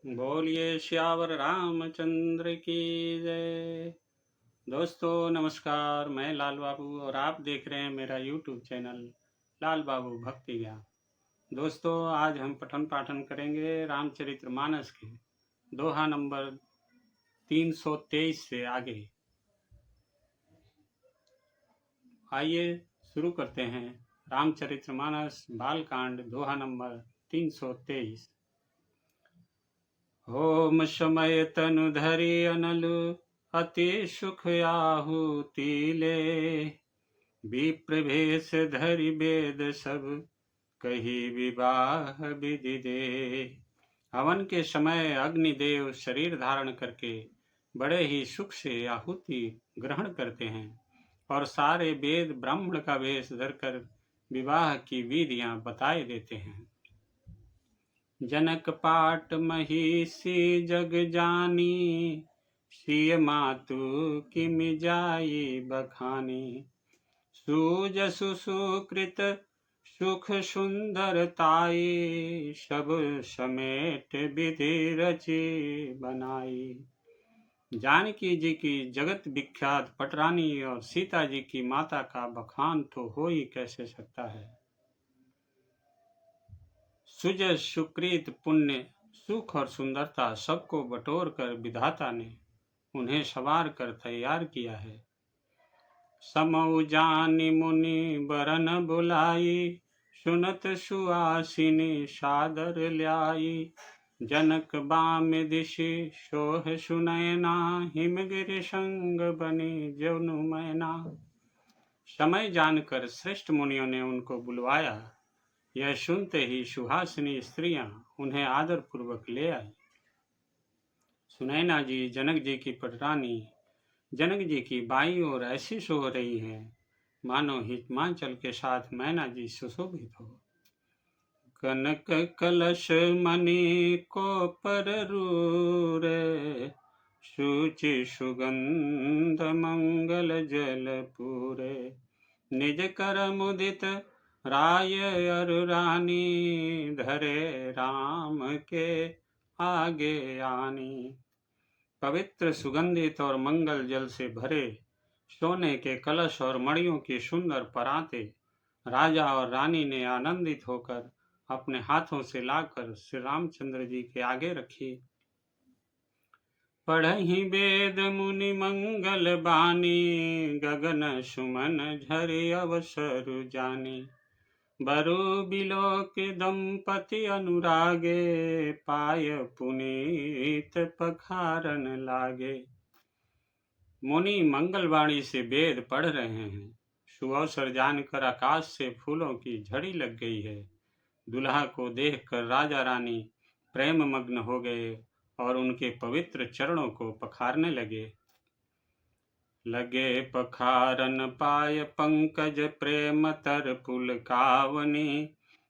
बोलिए श्यावर रामचंद्र की जय। दोस्तों नमस्कार, मैं लाल बाबू और आप देख रहे हैं मेरा यूट्यूब चैनल लाल बाबू भक्ति ज्ञान। दोस्तों आज हम पठन पाठन करेंगे रामचरितमानस के दोहा नंबर 323 से आगे। आइए शुरू करते हैं। रामचरितमानस बालकांड दोहा नंबर 323। होम समय तनु धरि अनलु अति सुख आहुति ले, विप्र भेष धरि वेद सब कही विवाह विधि दे। हवन के समय अग्निदेव शरीर धारण करके बड़े ही सुख से आहुति ग्रहण करते हैं और सारे वेद ब्राह्मण का वेश धरकर विवाह की विधियां बताए देते हैं। जनक पाट महिषी जग जानी, सिय मातु किम जाई बखानी। सुजसु सुकृत सुख सुंदरताई, सब समेट विधि रची बनाई। जानकी जी की जगत विख्यात पटरानी और सीता जी की माता का बखान तो हो ही कैसे सकता है। सुज सुकृत पुण्य सुख और सुंदरता सबको बटोर कर विधाता ने उन्हें सवार कर तैयार किया है। समऊ जानी मुनि बरन बुलाई, सुनत सुआसिनी सादर ल्याई। जनक बाम दिशि सोह सुनैना, हिमगिरि संग बनी जवनु मैना। समय जानकर श्रेष्ठ मुनियों ने उनको बुलवाया। यह सुनते ही सुहासिनी स्त्रियां उन्हें आदर पूर्वक ले आई। सुनैना जी जनक जी की पटरानी जनक जी की बाईं ओर ऐसी सो रही है मानो हिमाचल के साथ मैना जी सुशोभित हो। कनक कलश मणि को पर रूरे, सूचि सुगंध मंगल जल पूरे। निज कर मुदित राय अरु रानी, धरे राम के आगे आनी। पवित्र सुगंधित और मंगल जल से भरे सोने के कलश और मणियों की सुंदर पराते राजा और रानी ने आनंदित होकर अपने हाथों से लाकर श्री रामचंद्र जी के आगे रखी। पढ़हि वेद मुनि मंगल बानी, गगन सुमन झरि अवसर जानी। बरु बिलोक दंपति अनुरागे, पाय पुनीत पखारन लागे। मुनि मंगलवाणी से वेद पढ़ रहे हैं। सुअवसर जानकर आकाश से फूलों की झड़ी लग गई है। दुल्हा को देखकर राजा रानी प्रेम मग्न हो गए और उनके पवित्र चरणों को पखारने लगे। लगे पखारन पाय पंकज, प्रेम तर पुलकावनी।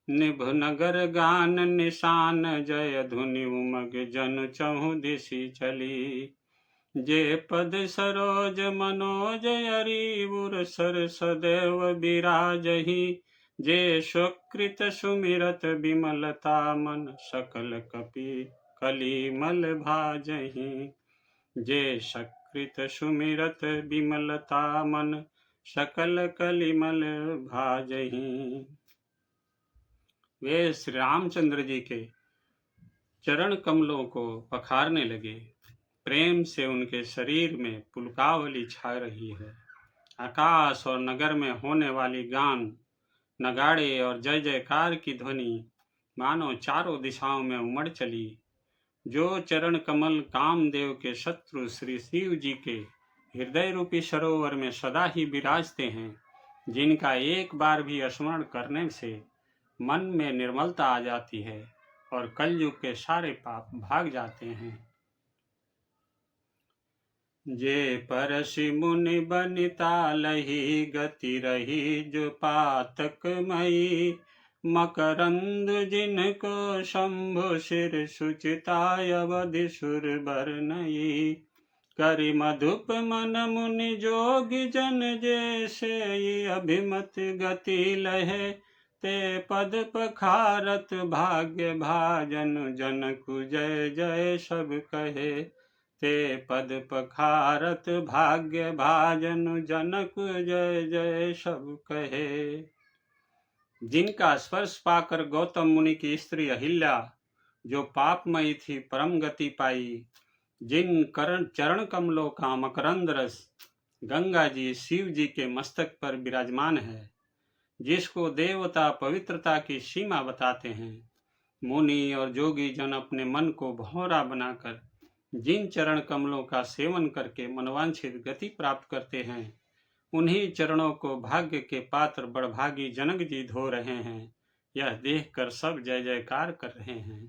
निभ नगर गान निशान, जय धुनि उमग जन चहु दिशि चली। जे पद सरोज मनोज अरिबुर सर सदैव विराजहि। जे स्वकृत सुमिरत विमलता मन, सकल कपि कलिमल भाजहि। जे सकृत सुमिरत विमलता मन, सकल कलिमल भाजहि। वे श्री रामचंद्र जी के चरण कमलों को पखारने लगे। प्रेम से उनके शरीर में पुलकावली छा रही है। आकाश और नगर में होने वाली गान, नगाड़े और जय जयकार की ध्वनि मानो चारों दिशाओं में उमड़ चली। जो चरण कमल कामदेव के शत्रु श्री शिव जी के हृदय रूपी सरोवर में सदा ही विराजते हैं, जिनका एक बार भी स्मरण करने से मन में निर्मलता आ जाती है और कलयुग के सारे पाप भाग जाते हैं। जे परसि मुनि बनिता लही, गति रही जो पातक मई। मकरंद जिनको शंभु सिर, सुचिताय अवधि सुर बरनई। करि मधुप मन मुनि जोगी जन, जैसे अभिमत गति लहे। ते पद पखारत भाग्य भाजन जनक जय जय सब कहे। ते पद पखारत भाग्य भाजन जनक जय जय सब कहे। जिनका स्पर्श पाकर गौतम मुनि की स्त्री अहिल्या जो पापमयी थी परम गति पाई, जिन चरण कमलों का मकरंद रस गंगा जी शिव जी के मस्तक पर विराजमान है, जिसको देवता पवित्रता की सीमा बताते हैं, मुनि और जोगी जन अपने मन को भौरा बनाकर जिन चरण कमलों का सेवन करके मनवांछित गति प्राप्त करते हैं, उन्हीं चरणों को भाग्य के पात्र बड़भागी जनक जी धो रहे हैं। यह देखकर सब जय जयकार कर रहे हैं।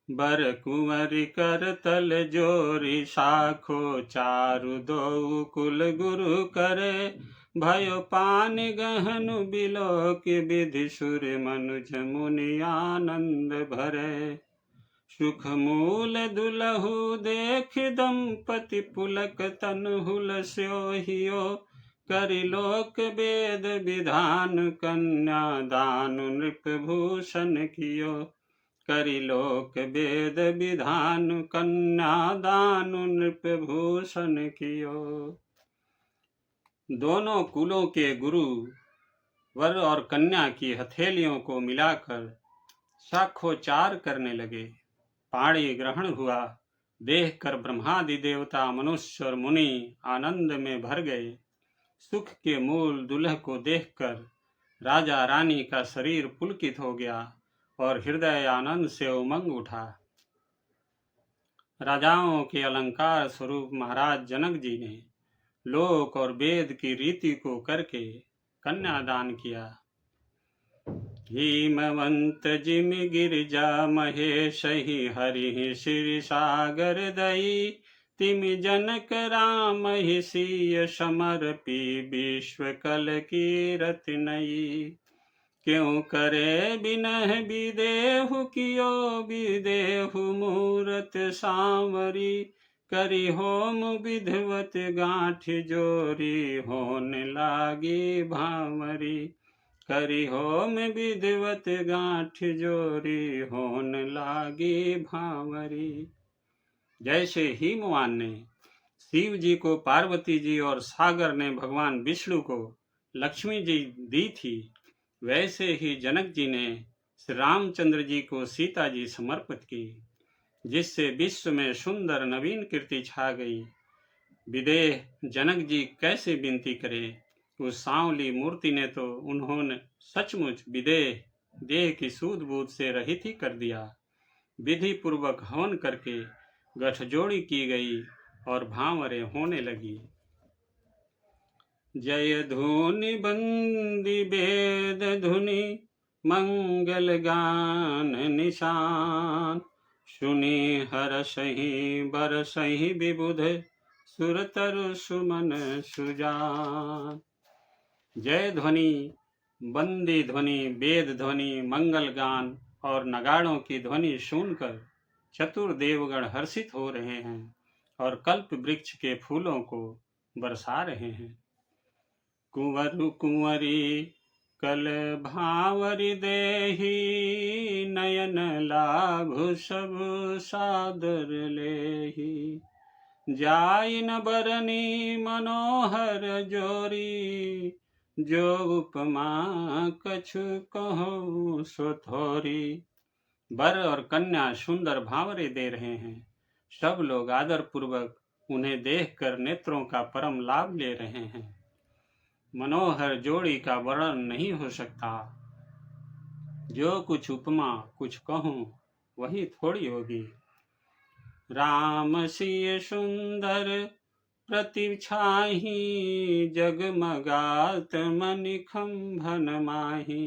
बर कुंवरी कर तल जोरी साखो चारु दो कुल गुरु करे। भयो पानी गहनु बिलोक विधि सुर मनुज मुनि आनंद भरे। सुख मूल दुलहु देख दंपति पुलक तन हुलस्यो हियो। करिलोक वेद विधान कन्या दान नृप भूषण कियो। करिलोक वेद विधान कन्या दान नृप भूषण कियो। दोनों कुलों के गुरु वर और कन्या की हथेलियों को मिलाकर साखोचार करने लगे। पाणी ग्रहण हुआ। देखकर ब्रह्मादि देवता मनुष्य और मुनि आनंद में भर गए। सुख के मूल दुल्ह को देखकर राजा रानी का शरीर पुलकित हो गया और हृदय आनंद से उमंग उठा। राजाओं के अलंकार स्वरूप महाराज जनक जी ने लोक और वेद की रीति को करके कन्यादान किया। हिमवंत जिम गिरिजा महेश ही हरि श्री सागर दई। तिम जनक राम ही सीय समर्पी विश्व कल की रत्नई। क्यों करे बिनह विदेहु कियो विदेहु मूरत सांवरी। करी होम विधवत गांठ जोरी होन लागी भामरी। करी होम विधवत गांठ जोरी होन लागी भामरी। जैसे हिमवान ने शिव जी को पार्वती जी और सागर ने भगवान विष्णु को लक्ष्मी जी दी थी, वैसे ही जनक जी ने श्री रामचंद्र जी को सीता जी समर्पित की, जिससे विश्व में सुंदर नवीन कीर्ति छा गई। विदेह जनक जी कैसे विनती करे। उस सांवली मूर्ति ने तो उन्होंने सचमुच विदेह देह की सूद बूद से रहित ही कर दिया। विधि पूर्वक हवन करके गठजोड़ी की गई और भांवरे होने लगी। जय धुनि बंदी वेद धुनि मंगल गान निशान। सुनी हर सही बर सही विबुध सुरतर सुमन सुजान। जय ध्वनि बंदी ध्वनि वेद ध्वनि मंगल गान और नगाड़ों की ध्वनि सुनकर चतुर देवगण हर्षित हो रहे हैं और कल्प वृक्ष के फूलों को बरसा रहे हैं। कुंवर कुंवरी कल भावरी देही नयन लाभ सब सादर लेही। जाई न बरनी मनोहर जोरी जो उपमा कछु कहूँ सो थोरी। वर और कन्या सुंदर भावरे दे रहे हैं। सब लोग आदर पूर्वक उन्हें देखकर नेत्रों का परम लाभ ले रहे हैं। मनोहर जोड़ी का वर्णन नहीं हो सकता। जो कुछ उपमा कुछ कहूँ वही थोड़ी होगी। राम सिय सुंदर प्रतिछाही जगमगात मनिखंभन माही।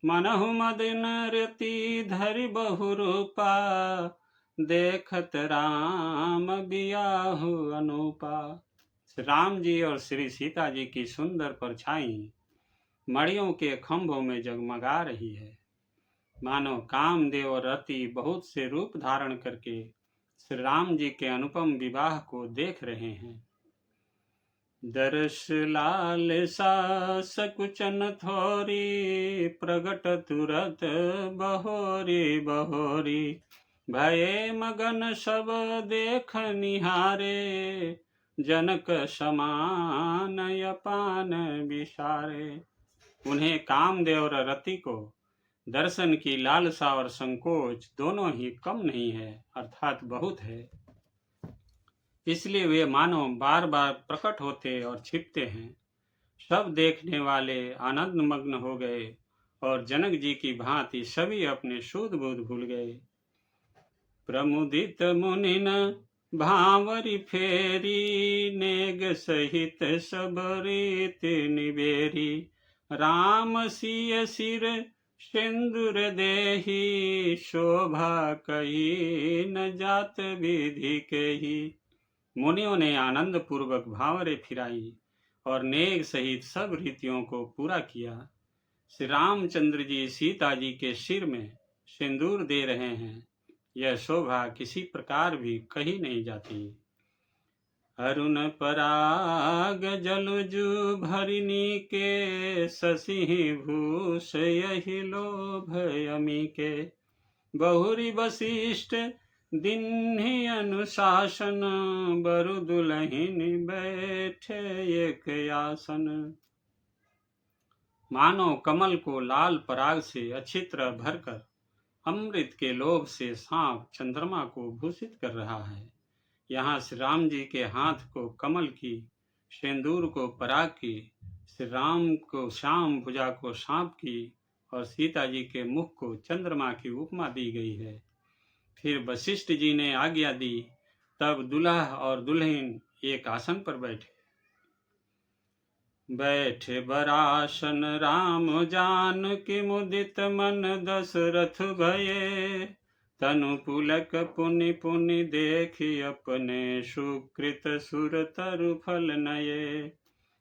मनहु मदन रति धरि बहुरूपा देखत राम बियाहु अनुपा। राम जी और श्री सीता जी की सुंदर परछाई मड़ियों के खंभों में जगमगा रही है। मानो कामदेव और रति बहुत से रूप धारण करके श्री राम जी के अनुपम विवाह को देख रहे हैं। दर्श लाल सा सकुचन थोरी, प्रगट तुरत बहोरी बहोरी। भये मगन सब देख निहारे, जनक समान अपान विसारे। उन्हें कामदेव और रति को दर्शन की लालसा और संकोच दोनों ही कम नहीं है, अर्थात बहुत है। इसलिए वे मानो बार बार प्रकट होते और छिपते हैं। सब देखने वाले आनंद मग्न हो गए और जनक जी की भांति सभी अपने शुद्ध बुद्ध भूल गए। प्रमुदित मुनिन भांवरी फेरी, नेग सहित सब रीति निबेरी। राम सिय सिर सिंदूर देहि, शोभा कही न जात विधि केहि। मुनियों ने आनंद पूर्वक भांवरे फिराई और नेग सहित सब रीतियों को पूरा किया। श्री रामचंद्र जी सीता जी के सिर में सिंदूर दे रहे हैं, यह शोभा किसी प्रकार भी कही नहीं जाती। अरुण पराग जलजु भरिनी के, शशि भूष यही लोभ यमी के। बहुरी वशिष्ठ दिन्हि अनुशासन, बरु दुलहिन बैठे एक आसन। मानो कमल को लाल पराग से अच्छी तरह भरकर अमृत के लोभ से सांप चंद्रमा को भूषित कर रहा है। यहाँ श्री राम जी के हाथ को कमल की, सिंदूर को पराग की, श्री राम को श्याम भुजा को सांप की और सीता जी के मुख को चंद्रमा की उपमा दी गई है। फिर वशिष्ठ जी ने आज्ञा दी, तब दुल्हा और दुल्हन एक आसन पर बैठे। बैठे बरासन राम जानकी, मुदित मन दशरथ भये। तनु पुलक पुनि पुनि देखी, अपने सुकृत सुर तरु फल नये।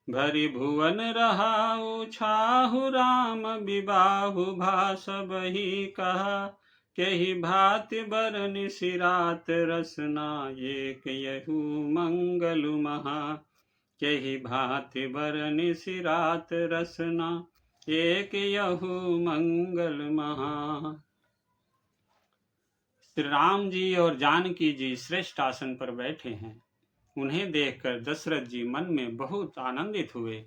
भरी भुवन रहाउ छाहु, राम विबाहु भास बही कहा। केहि भांति बरनि सिरात रसना, एक यहु मंगल महा। केहि भांति बरनि सिरात रसना, एक यहु मंगल महा। श्री राम जी और जानकी जी श्रेष्ठ आसन पर बैठे हैं। उन्हें देखकर दशरथ जी मन में बहुत आनंदित हुए।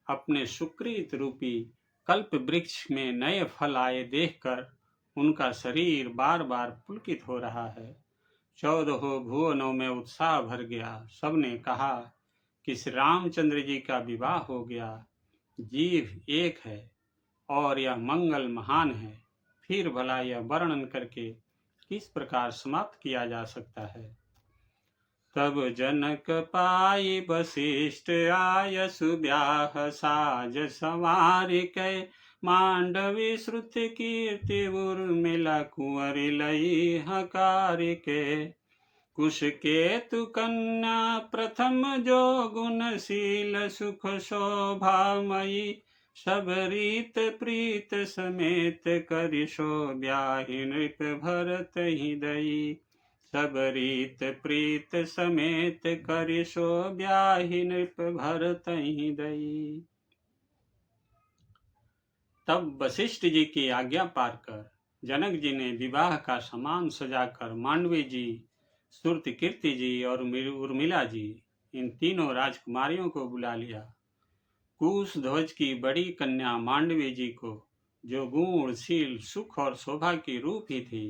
अपने सुकृत रूपी कल्प वृक्ष में नए फल आए देखकर उनका शरीर बार बार पुलकित हो रहा है। 14 भुवनों में उत्साह भर गया। सबने कहा कि श्री रामचंद्र जी का विवाह हो गया। जीव एक है और यह मंगल महान है। फिर भला यह वर्णन करके किस प्रकार समाप्त किया जा सकता है। तब जनक पाई वशिष्ठ आय, सुब्याह साज संवारिकै। मांडवी श्रुति कीर्ति उर्मिला, कुंवरी लई हकारिके। कुश केतु कन्या प्रथम जो, गुणशील सुख शोभामयी। सब रीत प्रीत समेत करि, सो ब्याहि नृप भरत हिदई। सब रीत प्रीत समेत करि, सो ब्याहि नृप भरत हिदई। तब वशिष्ठ जी की आज्ञा पाकर जनक जी ने विवाह का सामान सजाकर मांडवी जी, श्रुति कीर्ति जी और उर्मिला जी, इन तीनों राजकुमारियों को बुला लिया। कुश ध्वज की बड़ी कन्या मांडवी जी को, जो गुणशील सुख और शोभा की रूप ही थी,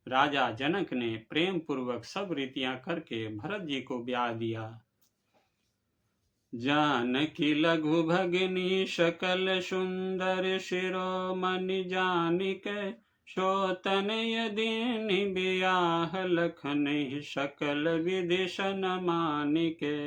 राजा जनक ने प्रेम पूर्वक सब रीतियां करके भरत जी को ब्याह दिया। जानकी लघु भगिनी सकल सुंदर, शिरोमणि जानिकै। सोतन यदि ब्याह लखन, सकल विदिशन मानिके।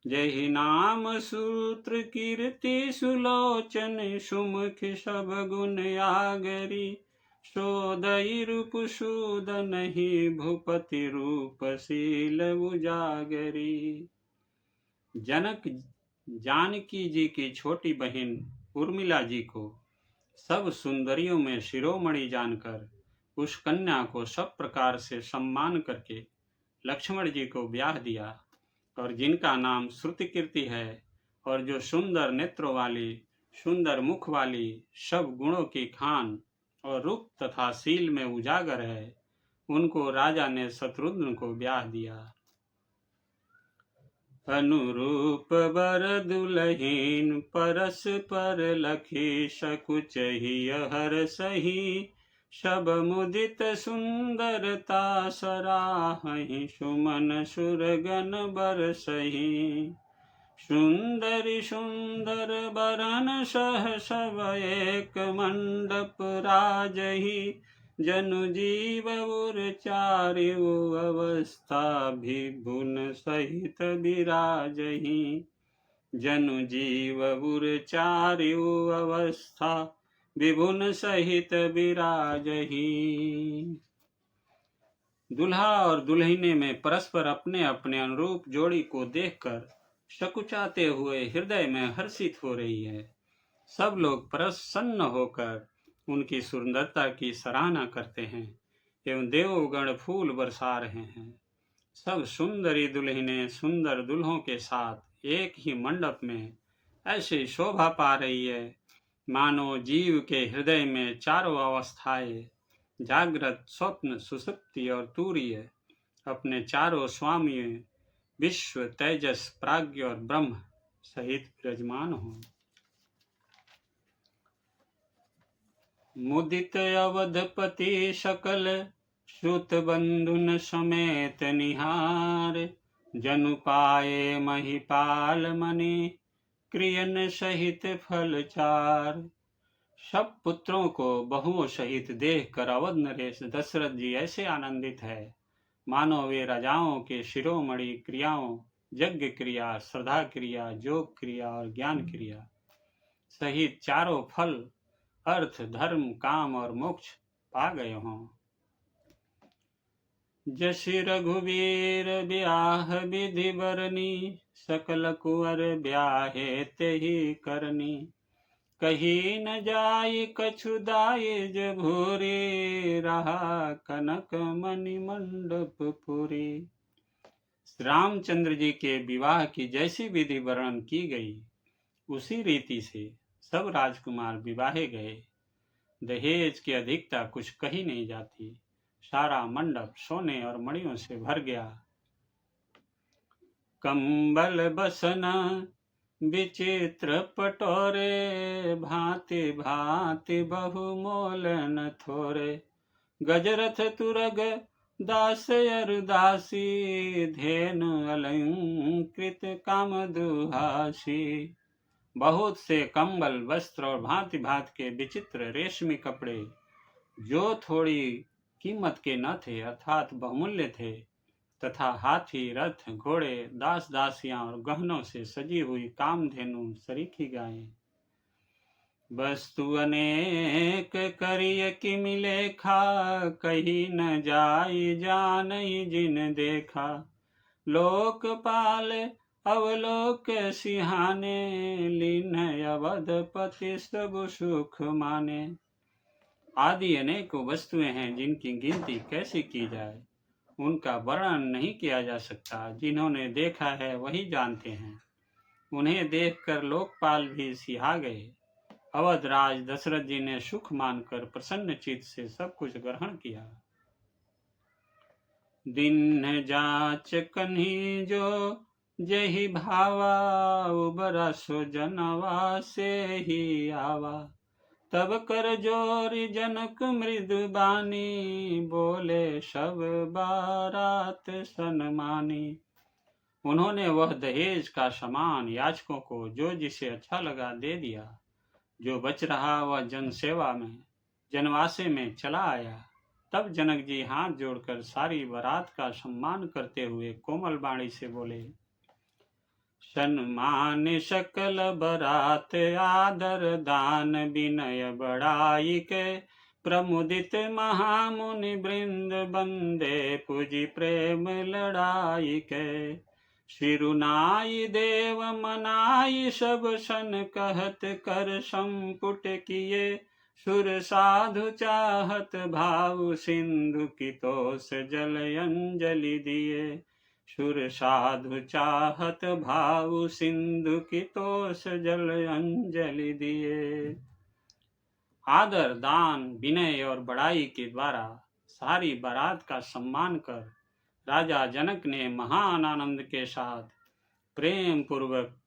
जहि नाम सूत्र कीर्ति सुलोचन, सुमुख सब गुण आगरी। सोदई रूप सूदन ही, भूपति रूप शील उजागरी। जनक जानकी जी की छोटी बहन उर्मिला जी को सब सुंदरियों में शिरोमणि जानकर उस कन्या को सब प्रकार से सम्मान करके लक्ष्मण जी को ब्याह दिया। और जिनका नाम श्रुति कीर्ति है, और जो सुंदर नेत्रों वाली, सुंदर मुख वाली, सब गुणों की खान और रूप तथा शील में उजागर है, उनको राजा ने शत्रुघ्न को ब्याह दिया। अनुरूप बर दुलहीन परस पर लखी, सकुच ही हर सही, सब मुदित सुंदरता सराहि, सुमन सुरगन बरसहि। सुंदरी सुंदर बरन सह सब एक मंडप राजहि, जनु जीव उर चारिउ अवस्था, विभुन सहित विराजहि। जनु जीव उर चारिउ अवस्था, विभुन सहित विराजहि। दुल्हा और दुल्हने में परस्पर अपने अपने अनुरूप जोड़ी को देखकर सकुचाते हुए हृदय में हर्षित हो रही है। सब लोग प्रसन्न होकर उनकी सुंदरता की सराहना करते हैं एवं देवगण फूल बरसा रहे हैं। सब सुंदरी दुल्हनें सुंदर दुल्हों के साथ एक ही मंडप में ऐसी शोभा पा रही है, मानो जीव के हृदय में चारों अवस्थाएं, जागृत, स्वप्न, सुषुप्ति और तूर्य, अपने चारों स्वामी विश्व, तेजस, प्राज्ञ और ब्रह्म सहित विराजमान हो। मुदित अवधपति सकल श्रुत बंधुन समेत निहार, जनु पाए महिपाल मणि, क्रियन सहित फल चार। सब पुत्रों को बहुओं सहित देखकर अवध नरेश दशरथ जी ऐसे आनंदित है, मानो वे राजाओं के शिरोमणि क्रियाओं, यज्ञ क्रिया, श्रद्धा क्रिया, योग क्रिया और ज्ञान क्रिया सहित चारों फल, अर्थ, धर्म, काम और मोक्ष पा गए हों। जसि रघुवीर ब्याह विधि बरनी, सकल कुंवर ब्याहे तेहि करनी। कही न जाय कछु दायज भूरी, रहा कनक मणि मंडप पुरी। रामचंद्र जी के विवाह की जैसी विधि वर्णन की गई, उसी रीति से सब राजकुमार विवाहे गए। दहेज की अधिकता कुछ कही नहीं जाती। सारा मंडप सोने और मणियों से भर गया। कंबल बसना विचित्र पटोरे, भांति भांति बहुमोल न थोरे। गजरथ तुरग दास अरुदासी, धेनु अलंकृत काम दुहासी। बहुत से कंबल, वस्त्र और भांति भांति के विचित्र रेशमी कपड़े, जो थोड़ी कीमत के न थे अर्थात बहुमूल्य थे, तथा हाथी, रथ, घोड़े, दास दासियां और गहनों से सजी हुई कामधेनु, सरीखी गायें। वस्तु अनेक करिय कि मिले खा, कही न जाई जानई जिन देखा। लोकपाल अवलोक सिहाने, लीन अवधपति सब सुख माने। आदि अनेक वस्तुएं हैं जिनकी गिनती कैसे की जाए, उनका वर्णन नहीं किया जा सकता। जिन्होंने देखा है वही जानते हैं। उन्हें देखकर लोकपाल भी सिहा गए। अवधराज दशरथ जी ने सुख मानकर प्रसन्न चित्त से सब कुछ ग्रहण किया। दिन जाच कन्ही जो जही भावा, उबरा सो जनवा से ही आवा। तब कर जोरी जनक मृदु बानी, बोले सब बारात सन्मानी। उन्होंने वह दहेज का सामान याचकों को जो जिसे अच्छा लगा दे दिया। जो बच रहा वह जन सेवा में, जनवासे में चला आया। तब जनक जी हाथ जोड़कर सारी बारात का सम्मान करते हुए कोमल वाणी से बोले, सन्मान सकल बरात आदर दान, विनय बड़ाई के प्रमुदित महामुनि वृंद, बंदे पूजी प्रेम लड़ाई के। शिरुनाई देव मनाई सब सन, कहत कर संपुट किए। सुर साधु चाहत भाव, सिंधु की तोष जल अंजलि दिए। सुर साधु चाहत भाव सिंधु की तोष जल अंजलि दिए। आदर, दान, विनय और बड़ाई के द्वारा सारी बारात का सम्मान कर राजा जनक ने महान आनंद के साथ प्रेम पूर्वक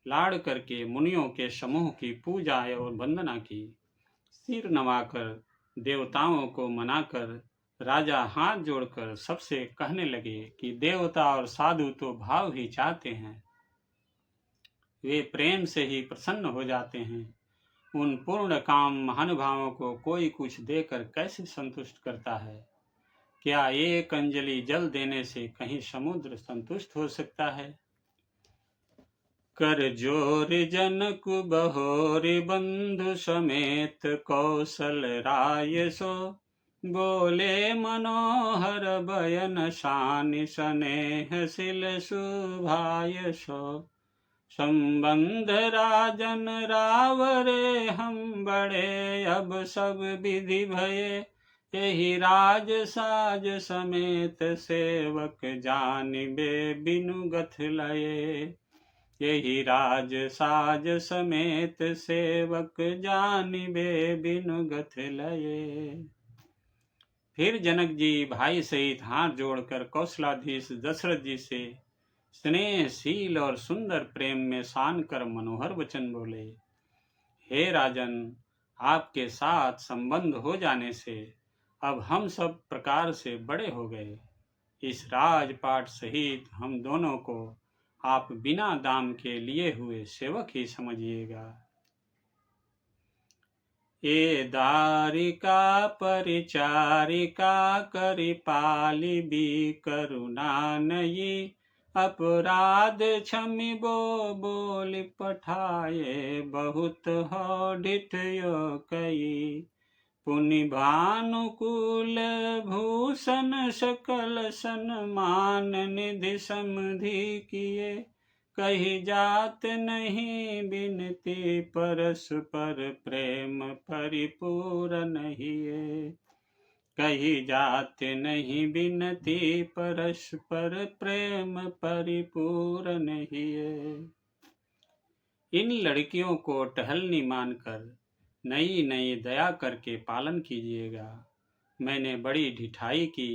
लाड़ करके मुनियों के समूह की पूजा और वंदना की। सिर नवाकर देवताओं को मनाकर राजा हाथ जोड़कर सबसे कहने लगे कि देवता और साधु तो भाव ही चाहते हैं, वे प्रेम से ही प्रसन्न हो जाते हैं। उन पूर्ण काम महानुभावों को कोई कुछ देकर कैसे संतुष्ट करता है? क्या एक अंजलि जल देने से कहीं समुद्र संतुष्ट हो सकता है? कर जोर जनक बहोर बंधु समेत कौशल राय सो, बोले मनोहर बयन शान स्नेह सिल सुभाय सो। संबंध राजन रावरे हम बड़े अब सब विधि भये, यही राज साज समेत सेवक जानिबे बिनु गथ लये। यही राज साज समेत सेवक जानिबे बिनु गथ लये। फिर जनक जी भाई सहित हाथ जोड़कर कौशलाधीश दशरथ जी से स्नेहशील और सुंदर प्रेम में सान कर मनोहर वचन बोले। हे राजन, आपके साथ संबंध हो जाने से अब हम सब प्रकार से बड़े हो गए। इस राजपाट सहित हम दोनों को आप बिना दाम के लिए हुए सेवक ही समझिएगा। ए दारिका परिचारिका करि पाली भी करुणा नयी, अपराध क्षमि बो बोली पठाए बहुत हो ढिठयो कई। पुनि भानुकूल भूषण सकल सन्मान निधि समधि किए, कही जात नहीं बिनती परस्पर प्रेम परिपूर्ण हिए। कही जात नहीं बिनती परस्पर प्रेम परिपूर्ण हिए। इन लड़कियों को टहलनी मानकर नई नई दया करके पालन कीजिएगा। मैंने बड़ी ढिठाई की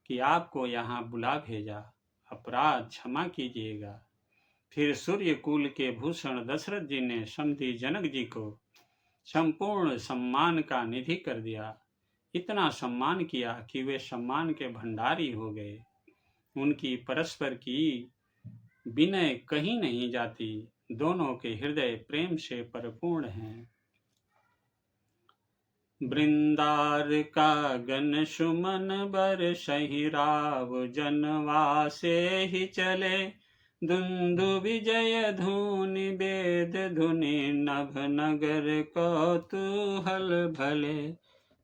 कि आपको यहाँ बुला भेजा, अपराध क्षमा कीजिएगा। फिर सूर्यकुल के भूषण दशरथ जी ने समधी जनक जी को संपूर्ण सम्मान का निधि कर दिया। इतना सम्मान किया कि वे सम्मान के भंडारी हो गए। उनकी परस्पर की विनय कहीं नहीं जाती, दोनों के हृदय प्रेम से परिपूर्ण हैं। वृंदार का गण सुमन बर सही राव जनवासे ही चले, धुंधु विजय धुनि वेद धुनि नभ नगर कौतूहल भले।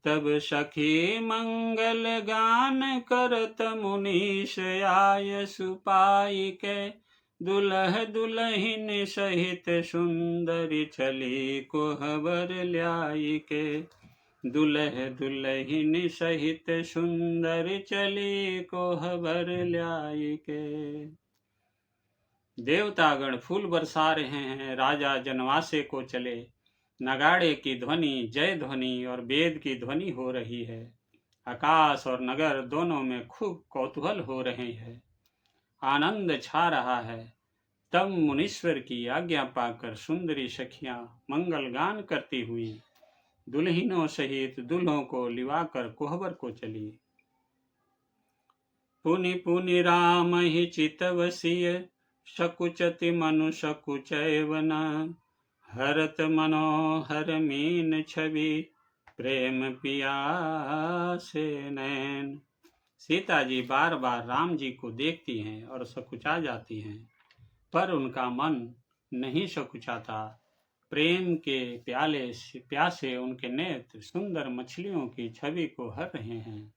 तब सखी मंगल गान करत मुनीश आय सुपाई के, दुलह दुलहिन सहित सुंदरी चली कोहबर ल्याई के। दुलह दुलहिन सहित सुंदर चली कोहबर ल्याई के। देवतागण फूल बरसा रहे हैं। राजा जनवासे को चले। नगाड़े की ध्वनि, जय ध्वनि और वेद की ध्वनि हो रही है। आकाश और नगर दोनों में खूब कौतूहल हो रहे हैं, आनंद छा रहा है। तब मुनीश्वर की आज्ञा पाकर सुंदरी सखियां मंगल गान करती हुई दुल्हिनों सहित दुल्हों को लिवाकर कोहबर को चली। पुनि पुनि राम ही चितवसिय, सकुचति मनु सकुचैवन। हरत मनोहर मीन छवि, प्रेम पियासे नैन। सीता जी बार बार राम जी को देखती हैं और सकुचा जाती हैं, पर उनका मन नहीं सकुचाता। प्रेम के प्यासे उनके नेत्र सुंदर मछलियों की छवि को हर रहे हैं।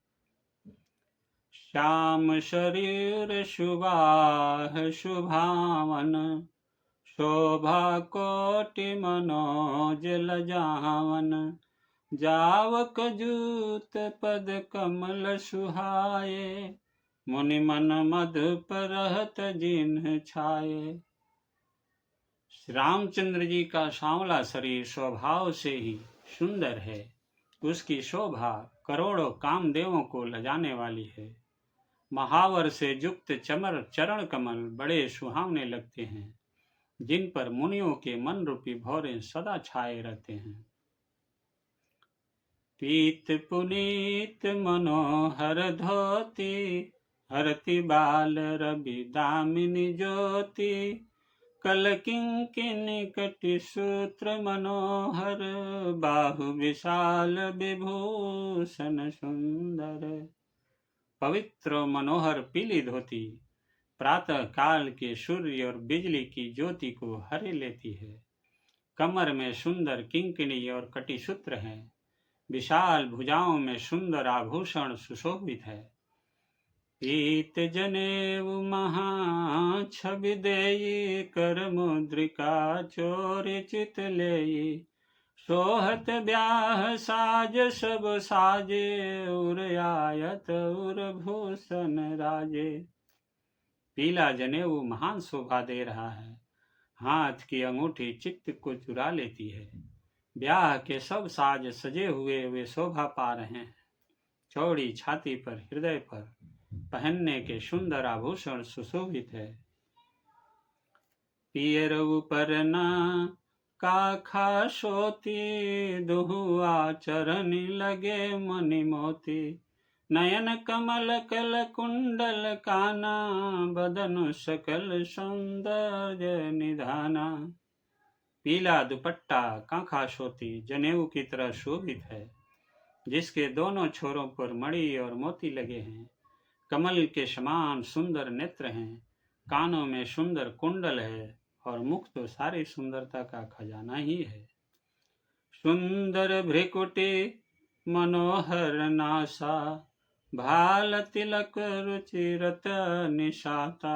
श्याम शरीर सुबाह सुभावन, शोभा कोटि मनोज लजावन। जावक जूत पद कमल सुहाए, मुनि मन मधुप रहत जिन्ह छाये। श्री रामचंद्र जी का सांवला शरीर स्वभाव से ही सुंदर है। उसकी शोभा करोड़ों कामदेवों को लजाने वाली है। महावर से युक्त चमर चरण कमल बड़े सुहावने लगते हैं, जिन पर मुनियों के मन रूपी भौरे सदा छाए रहते हैं। पीत पुनीत मनोहर धोती, हरति बाल रवि दामिनी ज्योति। कल किंकिनी कटि सूत्र मनोहर, बाहु विशाल विभूषण सुंदर। पवित्र मनोहर पीली धोती प्रातः काल के सूर्य और बिजली की ज्योति को हरे लेती है। कमर में सुंदर किंकिणी और कटिसूत्र है। विशाल भुजाओं में सुंदर आभूषण सुशोभित है। पीत जनेऊ महा छवि देई, कर मुद्रिका चोरी चित लेई। सोहत ब्याह साज सब साजे, उर आयत उर भूषण राजे। पीला जनेऊ महान शोभा दे रहा है। हाथ की अंगूठी चित्त को चुरा लेती है। ब्याह के सब साज सजे हुए वे शोभा पा रहे हैं। चौड़ी छाती पर हृदय पर पहनने के सुंदर आभूषण सुशोभित है। पियर उपरना काखा सोती, दुहुआ चरण लगे मणि मोती। नयन कमल कल कुंडल काना, बदन सकल सौंदर्य निधाना। पीला दुपट्टा कांखा सोती जनेऊ की तरह शोभित है, जिसके दोनों छोरों पर मणि और मोती लगे हैं। कमल के समान सुंदर नेत्र हैं। कानों में सुंदर कुंडल है और मुख तो सारी सुंदरता का खजाना ही है। सुंदर भ्रिकुटी मनोहर नासा, भाल तिलक रुचिरत निशाता।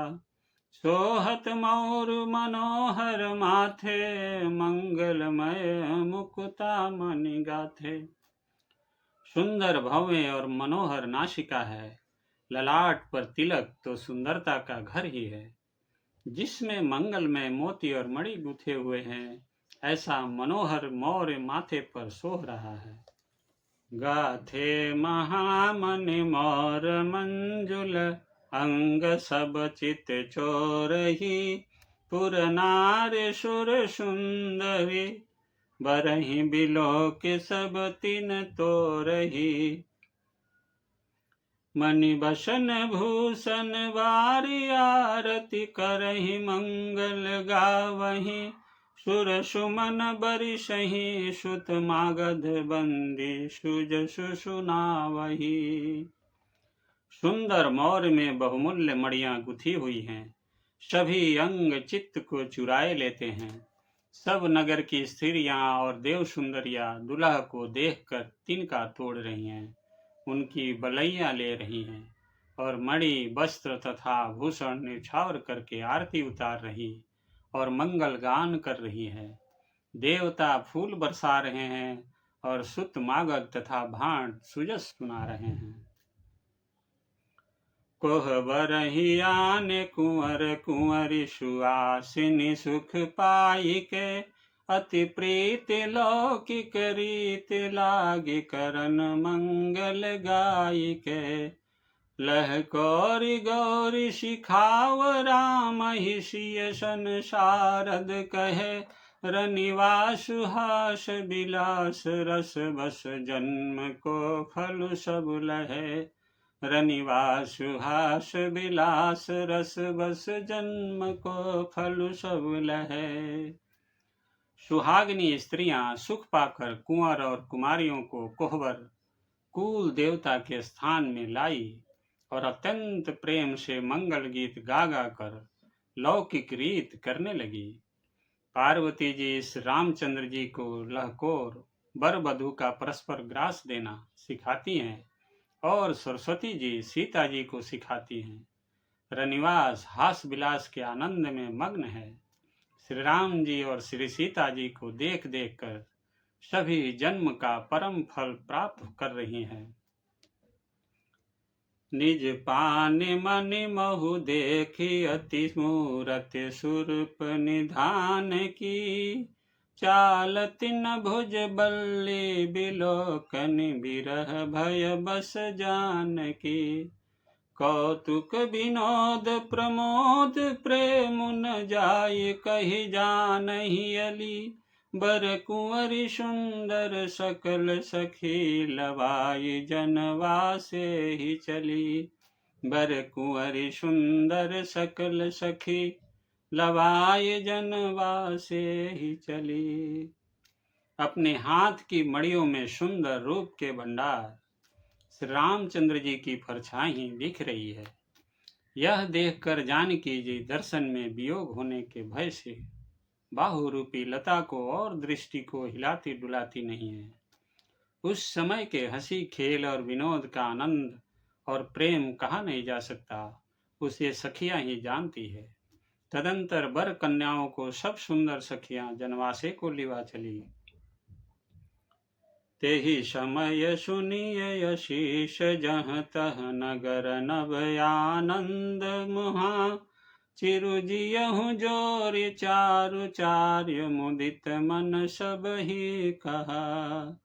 सोहत मौर मनोहर माथे, मंगलमय मुकुता मणि गाथे। सुंदर भव्य और मनोहर नासिका है। ललाट पर तिलक तो सुंदरता का घर ही है, जिसमें मंगलमय मोती और मणि गुथे हुए हैं। ऐसा मनोहर मौर्य माथे पर सोह रहा है। गाथे महामणि मौर मंजुल, अंग सब चित चोरही। पुर नारी सुर सुंदरी, बरहि बिलोक सब तीन तोरही। मणि बसन भूषण वारी आरती, करहि मंगल गावहि। सुर सुमन बरिसहि, सुत मागध बंदी सुजसु सुनावहि। सुंदर मौर में बहुमूल्य मणियां गुथी हुई हैं। सभी अंग चित्त को चुराए लेते हैं। सब नगर की स्त्रियां और देव सुंदरियां दुल्हा को देखकर तिनका तोड़ रही हैं, उनकी बलैया ले रही हैं और मणि वस्त्र तथा भूषण न्यौछावर करके आरती उतार रही और मंगल गान कर रही है। देवता फूल बरसा रहे हैं और सुत मागध तथा भांड सुजस सुना रहे हैं। कोहबर आने कुंवर कुंवरी, सुआसिनी सुख पाई के। अति प्रीत लौकिक रीत, लागी करन मंगल गाई के। लह गौरी गौरी सिखाव राम, हिसिय संसारद कहे। रनिवास हास बिलास, रस बस जन्म को फल सब लहे। रनिवास हास बिलास, रस बस जन्म को फल सब लहे। सुहागिनी स्त्रियां सुख पाकर कुंवर और कुमारियों को कोहबर कुल देवता के स्थान में लाई और अत्यंत प्रेम से मंगल गीत गा गा कर लौकिक रीत करने लगी। पार्वती जी इस रामचंद्र जी को लहकोर वर वधू का परस्पर ग्रास देना सिखाती हैं और सरस्वती जी सीता जी को सिखाती हैं। रनिवास हास विलास के आनंद में मग्न है। श्री राम जी और श्री सीता जी को देख देख कर सभी जन्म का परम फल प्राप्त कर रही हैं। निज पान मन महु देखी अति मूरत सुरप निधान की। चालत न भुज बल्ली बिलोकन बिरह भय बस जान की। कौतुक विनोद प्रमोद प्रेम न जाय कहि जानहि अली। बर कुंवरी सुंदर सकल सखी लवाई जनवा से ही चली। बर कुंवरी सुंदर सकल सखी लवाई जनवा से ही चली। अपने हाथ की मड़ियों में सुंदर रूप के भंडार श्री रामचंद्र जी की परछाई दिख रही है। यह देखकर जानकी जी दर्शन में वियोग होने के भय से बाहु रूपी लता को और दृष्टि को हिलाती डुलाती नहीं है। उस समय के हंसी खेल और विनोद का आनंद और प्रेम कहा नहीं जा सकता, उसे सखियां ही जानती है। तदंतर बर कन्याओं को सब सुंदर सखियां जनवासे को लिवा चली। तेहि समय सुनिय यशीष जहाँ तह नगर नभ आनंद मुहा। चिरुजियहु जोर चारु चार्य मुदित मन सब ही कहा।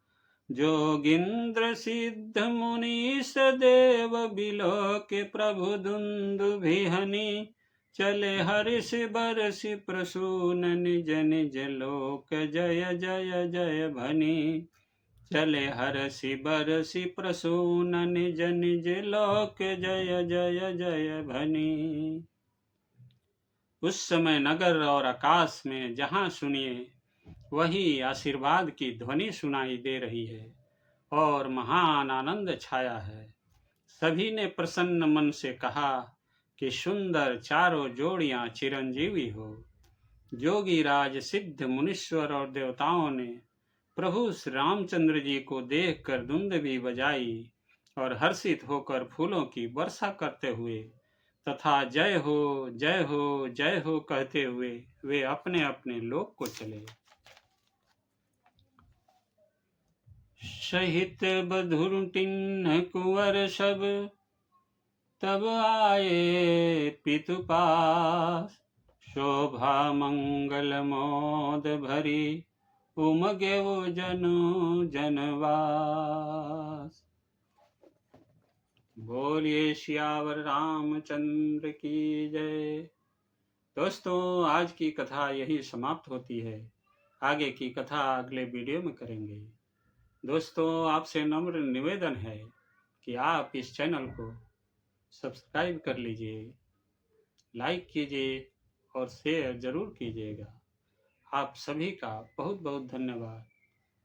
जोगिंद्र सिद्ध मुनीष देव बिलोक प्रभु दुंदुभिहनि। चले हर्ष बरस प्रसून निज निज लोक जय जय जय भनी। चले हर्षि बरसि प्रसून निज निज लोक जय जय जय भनी। उस समय नगर और आकाश में जहाँ सुनिए वही आशीर्वाद की ध्वनि सुनाई दे रही है और महान आनंद छाया है। सभी ने प्रसन्न मन से कहा कि सुंदर चारों जोड़ियां चिरंजीवी हो। जोगी राज सिद्ध मुनीश्वर और देवताओं ने प्रभु श्री रामचंद्र जी को देखकर धुंद भी बजाई और हर्षित होकर फूलों की वर्षा करते हुए तथा जय हो जय हो जय हो कहते हुए वे अपने अपने लोक को चले। सहित बधुरटिन कुंवर सब तब आए पितु पास। शोभा मंगल मोद भरी उमगे वो जनु जनवास। बोलिए सियावर रामचंद्र की जय। दोस्तों, आज की कथा यही समाप्त होती है। आगे की कथा अगले वीडियो में करेंगे। दोस्तों, आपसे नम्र निवेदन है कि आप इस चैनल को सब्सक्राइब कर लीजिए, लाइक कीजिए और शेयर जरूर कीजिएगा। आप सभी का बहुत बहुत धन्यवाद।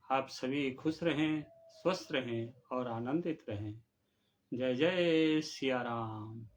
आप सभी खुश रहें, स्वस्थ रहें और आनंदित रहें। जय जय सिया राम।